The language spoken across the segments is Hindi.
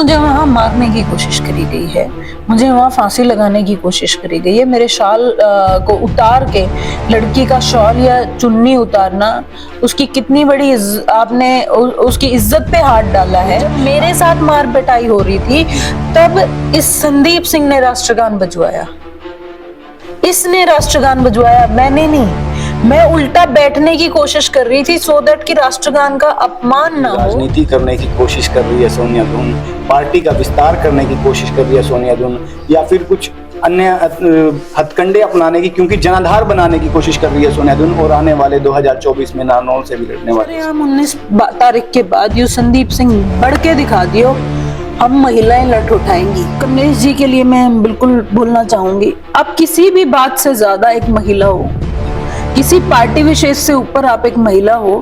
मुझे वहाँ मारने की कोशिश करी गई है, मुझे वहाँ फांसी लगाने की कोशिश करी गई है। मेरे शाल को उतार के लड़की का शॉल या चुन्नी उतारना, उसकी कितनी बड़ी आपने उसकी इज्जत पे हाथ डाला है। जब मेरे साथ मार पिटाई हो रही थी तब इस संदीप सिंह ने राष्ट्रगान बजवाया, इसने राष्ट्रगान बजवाया, मैंने नहीं। मैं उल्टा बैठने की कोशिश कर रही थी सो दैट कि राष्ट्रगान का अपमान ना हो। राजनीति करने की कोशिश कर रही है सोनिया धुन, पार्टी का विस्तार करने की कोशिश कर रही है सोनिया धुन, या फिर कुछ अन्य हथकंडे अपनाने की, क्योंकि जनाधार बनाने की कोशिश कर रही है सोनिया धुन और आने वाले 2024 में नारनौल से भी लड़ने वाले। हम 19 तारीख के बाद यू संदीप सिंह बढ़ के दिखा दियो, हम महिलाएं लठ उठाएंगी। कमलेश जी के लिए मैं बिल्कुल बोलना चाहूंगी, आप किसी भी बात से ज्यादा एक महिला हो, किसी पार्टी विशेष से ऊपर आप एक महिला हो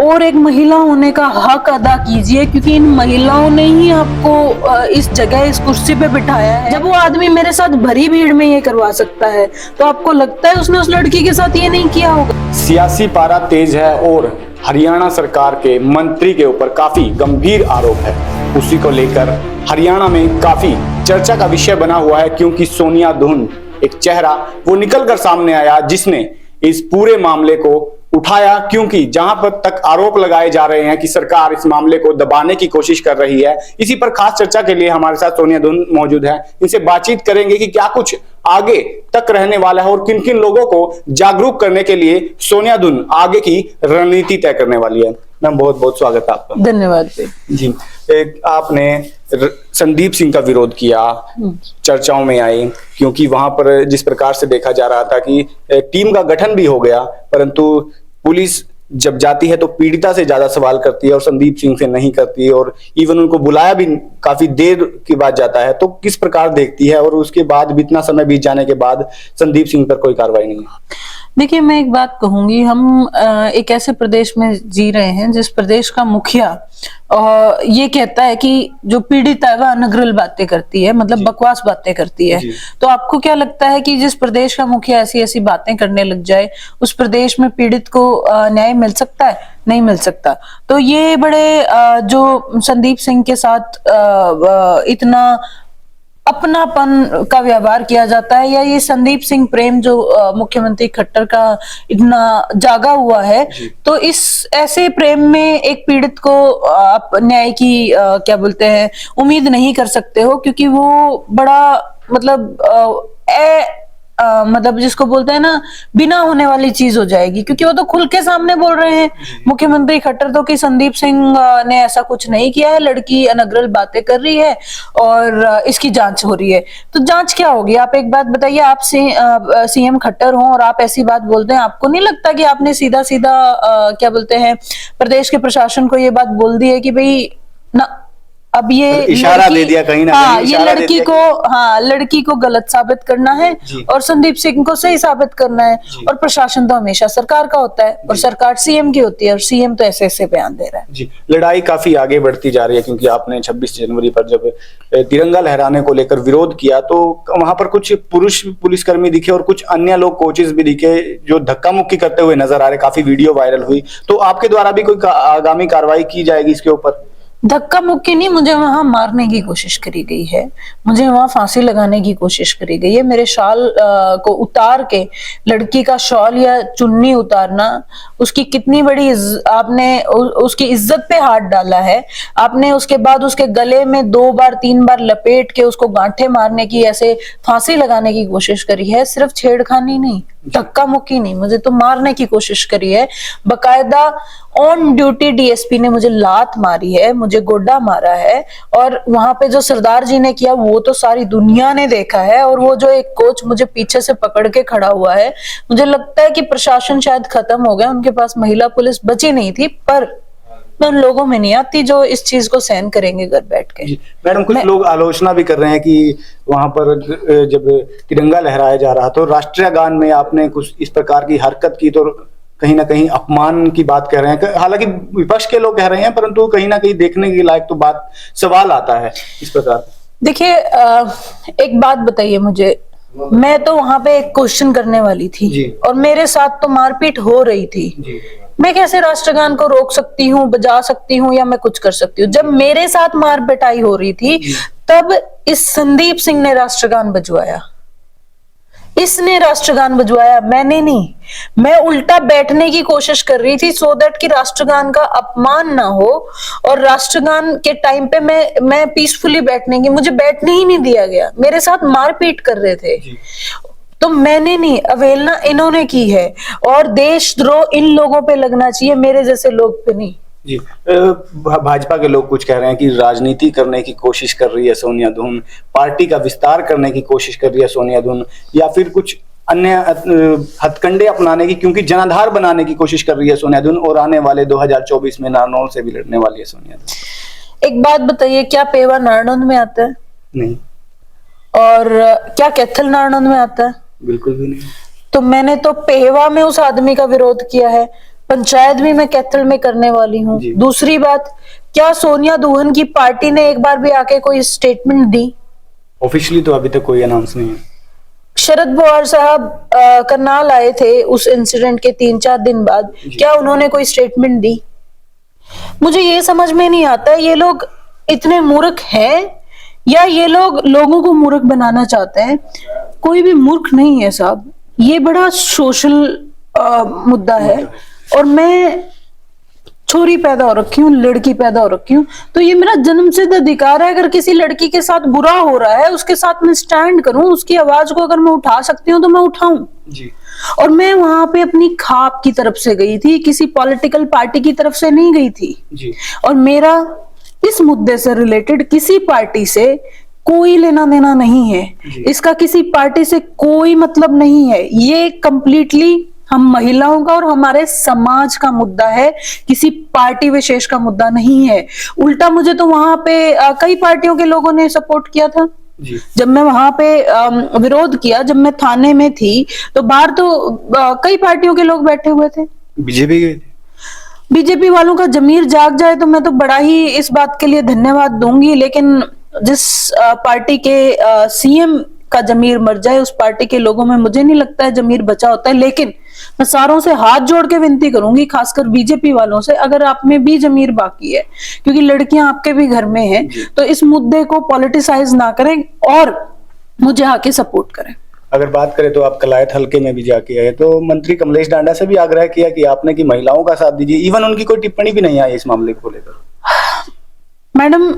और एक महिला होने का हक अदा कीजिए, क्योंकि इन महिलाओं ने ही आपको इस जगह, इस कुर्सी पे बिठाया है। जब वो आदमी मेरे साथ भरी भीड़ में ये करवा सकता है तो आपको लगता है उसने उस लड़की के साथ ये नहीं किया होगा? सियासी पारा तेज है और हरियाणा सरकार के मंत्री के ऊपर काफी गंभीर आरोप है। उसी को लेकर हरियाणा में काफी चर्चा का विषय बना हुआ है, क्योंकि सोनिया धुन एक चेहरा वो निकल कर सामने आया जिसने इस पूरे मामले को उठाया, क्योंकि जहां पर तक आरोप लगाए जा रहे हैं कि सरकार इस मामले को दबाने की कोशिश कर रही है। इसी पर खास चर्चा के लिए हमारे साथ सोनिया धुन मौजूद है। इनसे बातचीत करेंगे कि क्या कुछ आगे तक रहने वाला है और किन किन लोगों को जागरूक करने के लिए सोनिया धुन आगे की रणनीति तय करने वाली है। मैम, बहुत बहुत स्वागत है आपका। धन्यवाद जी। आपने संदीप सिंह का विरोध किया, चर्चाओं में आए, क्योंकि वहां पर जिस प्रकार से देखा जा रहा था कि टीम का गठन भी हो गया, परंतु पुलिस जब जाती है तो पीड़िता से ज्यादा सवाल करती है और संदीप सिंह से नहीं करती है, और इवन उनको बुलाया भी काफी देर के बाद जाता है। तो किस प्रकार देखती है, और उसके बाद भी इतना समय बीत जाने के बाद संदीप सिंह पर कोई कार्रवाई नहीं है? देखिए, मैं एक बात कहूंगी, हम एक ऐसे प्रदेश में जी रहे हैं जिस प्रदेश का मुखिया ये कहता है कि जो पीड़ित है वह अनर्गल बातें करती है, मतलब बकवास बातें करती है। तो आपको क्या लगता है कि जिस प्रदेश का मुखिया ऐसी ऐसी बातें करने लग जाए, उस प्रदेश में पीड़ित को न्याय मिल सकता है? नहीं मिल सकता। तो ये बड़े जो संदीप सिंह के साथ इतना अपनापन का व्यवहार किया जाता है, या ये संदीप सिंह प्रेम जो मुख्यमंत्री खट्टर का इतना जागा हुआ है, तो इस ऐसे प्रेम में एक पीड़ित को आप न्याय की क्या बोलते हैं उम्मीद नहीं कर सकते हो, क्योंकि वो बड़ा मतलब मतलब जिसको बोलते हैं ना, बिना होने वाली चीज हो जाएगी, क्योंकि वो तो खुल के सामने बोल रहे हैं मुख्यमंत्री खट्टर तो कि संदीप सिंह ने ऐसा कुछ नहीं किया है, लड़की अनर्गल बातें कर रही है और इसकी जांच हो रही है। तो जांच क्या होगी? आप एक बात बताइए, आप सीएम खट्टर हो और आप ऐसी बात बोलते हैं, आपको नहीं लगता कि आपने सीधा सीधा क्या बोलते हैं प्रदेश के प्रशासन को ये बात बोल दी है कि भाई ना, अब ये इशारा दे दिया कहीं ना कहीं, ये लड़की को गलत साबित करना है और संदीप सिंह को सही साबित करना है, और प्रशासन तो हमेशा सरकार का होता है और सरकार सीएम की होती है, और सीएम तो ऐसे ऐसे बयान दे रहा है। जी, लड़ाई काफी आगे बढ़ती जा रही है, क्योंकि आपने 26 जनवरी पर जब तिरंगा लहराने को लेकर विरोध किया तो वहां पर कुछ पुरुष पुलिसकर्मी दिखे और कुछ अन्य लोग कोचेस भी दिखे जो धक्का मुक्की करते हुए नजर आ रहे, काफी वीडियो वायरल हुई। तो आपके द्वारा भी कोई आगामी कार्रवाई की जाएगी इसके ऊपर? धक्का मुक्की नहीं, मुझे वहां मारने की कोशिश करी गई है, मुझे वहां फांसी लगाने की कोशिश करी गई है। मेरे शाल को उतार के लड़की का शॉल या चुन्नी उतारना, उसकी कितनी बड़ी आपने उसकी इज्जत पे हाथ डाला है। आपने उसके बाद उसके गले में 2 बार 3 बार लपेट के उसको गांठे मारने की, ऐसे फांसी लगाने की कोशिश करी है। सिर्फ छेड़खानी नहीं, धक्का मुक्की नहीं, मुझे तो मारने की कोशिश करी है। बकायदा ऑन ड्यूटी डीएसपी ने मुझे लात मारी है, मुझे गोड्डा मारा है, और वहां पे जो सरदार जी ने किया वो तो सारी दुनिया ने देखा है। और वो जो एक कोच मुझे पीछे से पकड़ के खड़ा हुआ है, मुझे लगता है कि प्रशासन शायद खत्म हो गया, उनके पास महिला पुलिस बची नहीं थी, पर मैं उन लोगों में नहीं आती जो इस चीज को सहन करेंगे घर बैठ के। मैडम, कुछ लोग आलोचना भी कर रहे हैं कि वहां पर जब तिरंगा लहराया जा रहा तो राष्ट्रीय गान में आपने कुछ इस प्रकार की हरकत की, तो कहीं ना कहीं अपमान की बात कह रहे हैं। हालांकि विपक्ष के लोग कह रहे हैं, परंतु कहीं ना कहीं देखने के लायक तो बात सवाल आता है इस प्रकार। देखिए, एक बात बताइए मुझे, मैं तो वहां पे एक क्वेश्चन करने वाली थी और मेरे साथ तो मारपीट हो रही थी। मैं कैसे राष्ट्रगान को रोक सकती हूँ, बजा सकती हूँ या मैं कुछ कर सकती हूँ? जब मेरे साथ मार पिटाई हो रही थी तब इस संदीप सिंह ने राष्ट्रगान बजवाया, इसने राष्ट्रगान बजवाया, मैंने नहीं। मैं उल्टा बैठने की कोशिश कर रही थी सो दैट कि राष्ट्रगान का अपमान ना हो, और राष्ट्रगान के टाइम पे मैं पीसफुली बैठने की, मुझे बैठने ही नहीं दिया गया, मेरे साथ मारपीट कर रहे थे। तो मैंने नहीं, अवहेलना इन्होंने की है, और देशद्रोह इन लोगों पे लगना चाहिए, मेरे जैसे लोग पे नहीं। जी, भाजपा के लोग कुछ कह रहे हैं कि राजनीति करने की कोशिश कर रही है सोनिया दुहन, पार्टी का विस्तार करने की कोशिश कर रही है सोनिया दुहन, या फिर कुछ अन्य हथकंडे अपनाने की, क्योंकि जनाधार बनाने की कोशिश कर रही है सोनिया दुहन, और आने वाले 2024 में नारनौल से भी लड़ने वाली है सोनिया दुहन। एक बात बताइए, क्या पेवा नारनौल में आता है? नहीं। और क्या कैथल नारनौल में आता है? बिल्कुल भी नहीं। तो मैंने तो पेवा में उस आदमी का विरोध किया है, पंचायत भी मैं कैथल में करने वाली हूँ। दूसरी बात, क्या सोनिया दुहन की पार्टी ने एक बार भी आके कोई स्टेटमेंट दी? ऑफिशियली तो अभी तक कोई अनाउंस नहीं है। शरद पवार साहब करनाल आए थे उस इंसिडेंट के 3-4 दिन बाद, क्या उन्होंने कोई स्टेटमेंट दी? मुझे ये समझ में नहीं आता, ये लोग इतने मूर्ख हैं या ये लोग लोगों को मूर्ख बनाना चाहते हैं? कोई भी मूर्ख नहीं है साहब, ये बड़ा सोशल मुद्दा है, और मैं छोरी पैदा हो रखी हूँ, लड़की पैदा हो रखी हूँ, तो ये मेरा जन्मसिद्ध अधिकार है। अगर किसी लड़की के साथ बुरा हो रहा है, उसके साथ मैं स्टैंड करूं, उसकी आवाज को अगर मैं उठा सकती हूँ तो मैं उठाऊं जी। और मैं वहां पे अपनी खाप की तरफ से गई थी, किसी पॉलिटिकल पार्टी की तरफ से नहीं गई थी जी। और मेरा इस मुद्दे से रिलेटेड किसी पार्टी से कोई लेना देना नहीं है, इसका किसी पार्टी से कोई मतलब नहीं है। ये कंप्लीटली हम महिलाओं का और हमारे समाज का मुद्दा है, किसी पार्टी विशेष का मुद्दा नहीं है। उल्टा मुझे तो वहां पे कई पार्टियों के लोगों ने सपोर्ट किया था जी। जब मैं वहां पे विरोध किया, जब मैं थाने में थी तो बाहर तो कई पार्टियों के लोग बैठे हुए थे। बीजेपी गए थे। बीजेपी वालों का जमीर जाग जाए तो मैं तो बड़ा ही इस बात के लिए धन्यवाद दूंगी, लेकिन जिस पार्टी के सीएम का जमीर मर जाए, उस पार्टी के लोगों में मुझे नहीं लगता है जमीर बचा होता है। लेकिन मैं सारों से हाथ जोड़ के विनती करूंगी, खासकर बीजेपी वालों से, अगर आप में भी जमीर बाकी है, क्योंकि लड़कियां आपके भी घर में हैं, तो इस मुद्दे को पॉलिटिसाइज ना करें और मुझे आके सपोर्ट करें। अगर बात करें तो आप कलायत हल्के में भी जाके आए, तो मंत्री कमलेश डांडा से भी आग्रह किया कि आपने कि महिलाओं का साथ दीजिए, इवन उनकी कोई टिप्पणी भी नहीं आई इस मामले को लेकर। मैडम,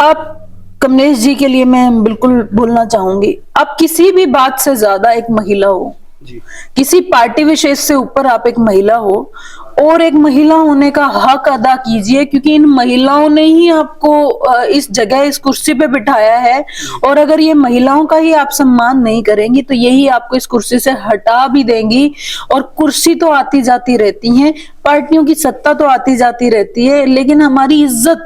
आप कमलेश जी के लिए मैं बिल्कुल बोलना चाहूंगी, आप किसी भी बात से ज्यादा एक महिला हो जी। किसी पार्टी विशेष से ऊपर आप एक महिला हो, और एक महिला होने का हक अदा कीजिए, क्योंकि इन महिलाओं ने ही आपको इस जगह, इस कुर्सी पे बिठाया है। और अगर ये महिलाओं का ही आप सम्मान नहीं करेंगी तो यही आपको इस कुर्सी से हटा भी देंगी। और कुर्सी तो आती जाती रहती है, पार्टियों की सत्ता तो आती जाती रहती है, लेकिन हमारी इज्जत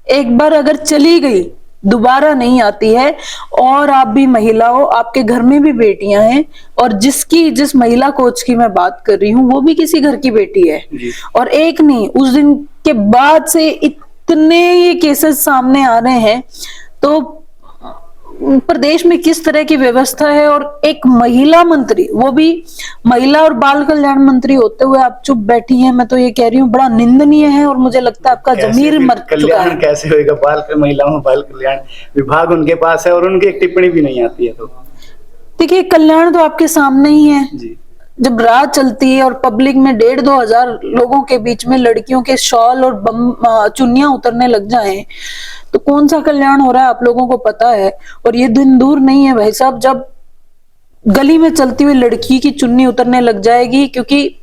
एक बार अगर चली गई दोबारा नहीं आती है। और आप भी महिला हो, आपके घर में भी बेटियां हैं, और जिस महिला कोच की मैं बात कर रही हूँ वो भी किसी घर की बेटी है। और एक नहीं, उस दिन के बाद से इतने ये केसेस सामने आ रहे हैं, तो प्रदेश में किस तरह की व्यवस्था है। और एक महिला मंत्री, वो भी महिला और बाल कल्याण मंत्री होते हुए आप चुप बैठी हैं, मैं तो ये कह रही हूँ बड़ा निंदनीय है। और मुझे लगता है आपका जमीर मर चुका है। कैसे होगा? महिलाओं बाल कल्याण विभाग उनके पास है और उनकी एक टिप्पणी भी नहीं आती है। तो देखिए, कल्याण तो आपके सामने ही है जी। जब रात चलती है और पब्लिक में 1,500-2 हजार लोगों के बीच में लड़कियों के शॉल और चुन्नियां उतरने लग जाएं, तो कौन सा कल्याण हो रहा है आप लोगों को पता है। और ये दिन दूर नहीं है भाई साहब जब गली में चलती हुई लड़की की चुन्नी उतरने लग जाएगी, क्योंकि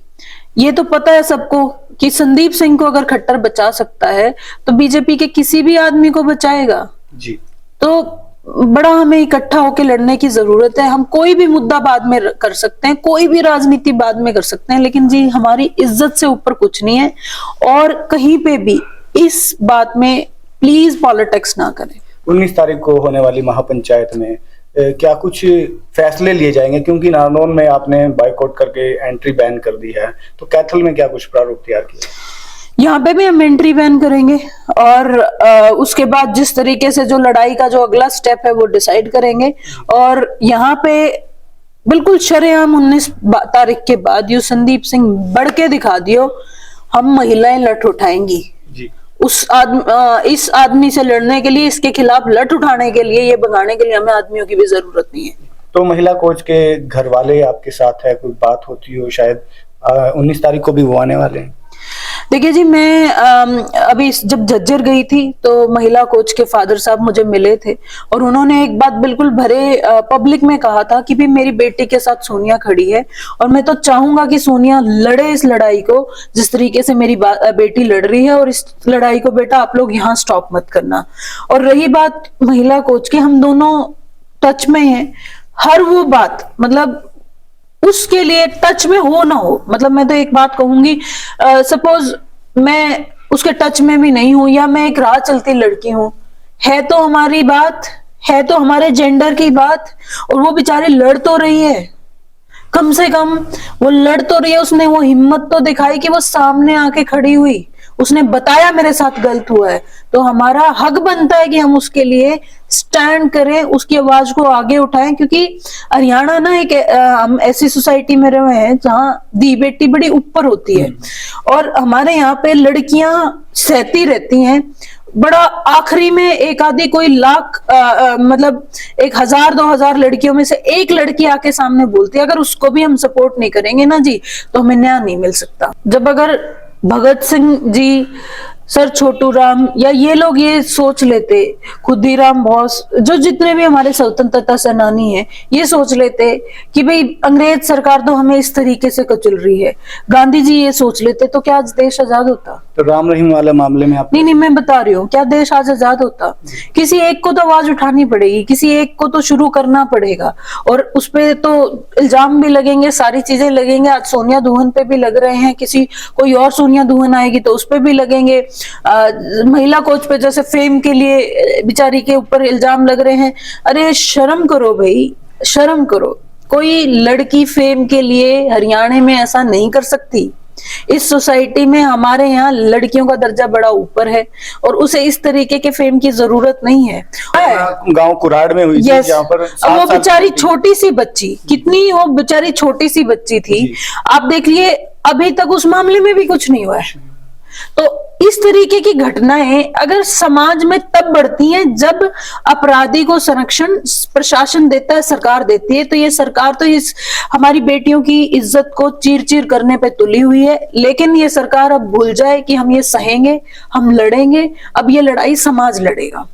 ये तो पता है सबको कि संदीप सिंह को अगर खट्टर बचा सकता है तो बीजेपी के किसी भी आदमी को बचाएगा जी। तो बड़ा हमें इकट्ठा होकर लड़ने की जरूरत है। हम कोई भी मुद्दा बाद में कर सकते हैं, कोई भी राजनीति बाद में कर सकते हैं, लेकिन जी हमारी इज्जत से ऊपर कुछ नहीं है। और कहीं पे भी इस बात में प्लीज पॉलिटिक्स ना करें। 19 तारीख को होने वाली महापंचायत में क्या कुछ फैसले लिए जाएंगे? क्योंकि नारनौल में आपने बाइकआउट करके एंट्री बैन कर दी है, तो कैथल में क्या कुछ प्रारूप तैयार किया? यहाँ पे भी हम एंट्री बैन करेंगे, और उसके बाद जिस तरीके से जो लड़ाई का जो अगला स्टेप है वो डिसाइड करेंगे। और यहाँ पे बिल्कुल शरेआम 19 तारीख के बाद यू संदीप सिंह बढ़ के दिखा दियो, हम महिलाएं लठ उठाएंगी। जी। इस आदमी से लड़ने के लिए, इसके खिलाफ लठ उठाने के लिए, ये भगाने के लिए हमें आदमियों की भी जरूरत नहीं है। तो महिला कोच के घर वाले आपके साथ है, कोई बात होती हो, शायद 19 तारीख को भी वो आने वाले हैं। देखिए जी, मैं अभी जब झज्जर गई थी तो महिला कोच के फादर साहब मुझे मिले थे और उन्होंने एक बात बिल्कुल भरे पब्लिक में कहा था कि भी मेरी बेटी के साथ सोनिया खड़ी है और मैं तो चाहूंगा कि सोनिया लड़े इस लड़ाई को जिस तरीके से मेरी बेटी लड़ रही है, और इस लड़ाई को बेटा आप लोग यहाँ स्टॉप मत करना। और रही बात महिला कोच की, हम दोनों टच में हैं। हर वो बात, मतलब उसके लिए टच में हो ना हो, मतलब मैं तो एक बात कहूंगी, सपोज मैं उसके टच में भी नहीं हूं या मैं एक राह चलती लड़की हूं, है तो हमारी बात, है तो हमारे जेंडर की बात, और वो बेचारी लड़ तो रही है, कम से कम वो लड़ तो रही है। उसने वो हिम्मत तो दिखाई कि वो सामने आके खड़ी हुई, उसने बताया मेरे साथ गलत हुआ है, तो हमारा हक बनता है कि हम उसके लिए स्टैंड करें, उसकी आवाज को आगे उठाएं। क्योंकि हरियाणा ना एक हम ऐसी सोसाइटी में रहे हैं जहां दी बेटी बड़ी ऊपर होती है, और हमारे यहाँ पे लड़कियां सहती रहती हैं। बड़ा आखिरी में एक आधी कोई लाख मतलब 1000-2000 लड़कियों में से एक लड़की आके सामने बोलती है, अगर उसको भी हम सपोर्ट नहीं करेंगे ना जी, तो हमें न्याय नहीं मिल सकता। जब अगर भगत सिंह जी, सर छोटू राम या ये लोग ये सोच लेते, खुदीराम बोस, जो जितने भी हमारे स्वतंत्रता सेनानी हैं, ये सोच लेते कि भाई अंग्रेज सरकार तो हमें इस तरीके से कुचल रही है, गांधी जी ये सोच लेते, तो क्या आज देश आजाद होता? तो राम रहीम वाले मामले में आप नहीं, मैं बता रही हूँ, क्या देश आज आजाद होता? किसी एक को तो आवाज उठानी पड़ेगी, किसी एक को तो शुरू करना पड़ेगा, और उस पे तो इल्जाम भी लगेंगे, सारी चीजें लगेंगे। आज सोनिया दुहन पे भी लग रहे हैं, किसी कोई और सोनिया दुहन आएगी तो उस पे भी लगेंगे। महिला कोच पे जैसे फेम के लिए बेचारी के ऊपर इल्जाम लग रहे हैं। अरे शर्म करो भाई, शर्म करो। कोई लड़की फेम के लिए हरियाणा में ऐसा नहीं कर सकती। इस सोसाइटी में हमारे यहाँ लड़कियों का दर्जा बड़ा ऊपर है और उसे इस तरीके के फेम की जरूरत नहीं है। गांव कुराड़ में हुई थी, जहाँ पर वो बेचारी छोटी सी बच्ची, कितनी वो बेचारी छोटी सी बच्ची थी, आप देख लिए, अभी तक उस मामले में भी कुछ नहीं हुआ है। तो इस तरीके की घटनाएं अगर समाज में तब बढ़ती हैं जब अपराधी को संरक्षण प्रशासन देता है, सरकार देती है। तो ये सरकार तो इस हमारी बेटियों की इज्जत को चीर चीर करने पे तुली हुई है, लेकिन ये सरकार अब भूल जाए कि हम ये सहेंगे, हम लड़ेंगे। अब ये लड़ाई समाज लड़ेगा।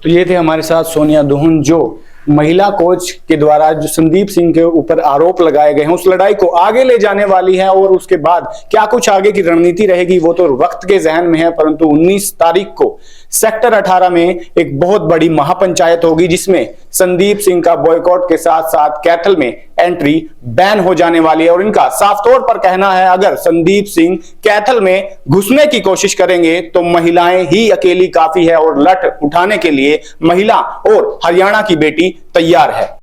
तो ये थे हमारे साथ सोनिया दुहन, जो महिला कोच के द्वारा जो संदीप सिंह के ऊपर आरोप लगाए गए हैं, उस लड़ाई को आगे ले जाने वाली है। और उसके बाद क्या कुछ आगे की रणनीति रहेगी वो तो वक्त के जहन में है, परंतु 19 तारीख को सेक्टर 18 में एक बहुत बड़ी महापंचायत होगी, जिसमें संदीप सिंह का बॉयकॉट के साथ साथ कैथल में एंट्री बैन हो जाने वाली है। और इनका साफ तौर पर कहना है, अगर संदीप सिंह कैथल में घुसने की कोशिश करेंगे तो महिलाएं ही अकेली काफी है, और लठ उठाने के लिए महिला और हरियाणा की बेटी तैयार है।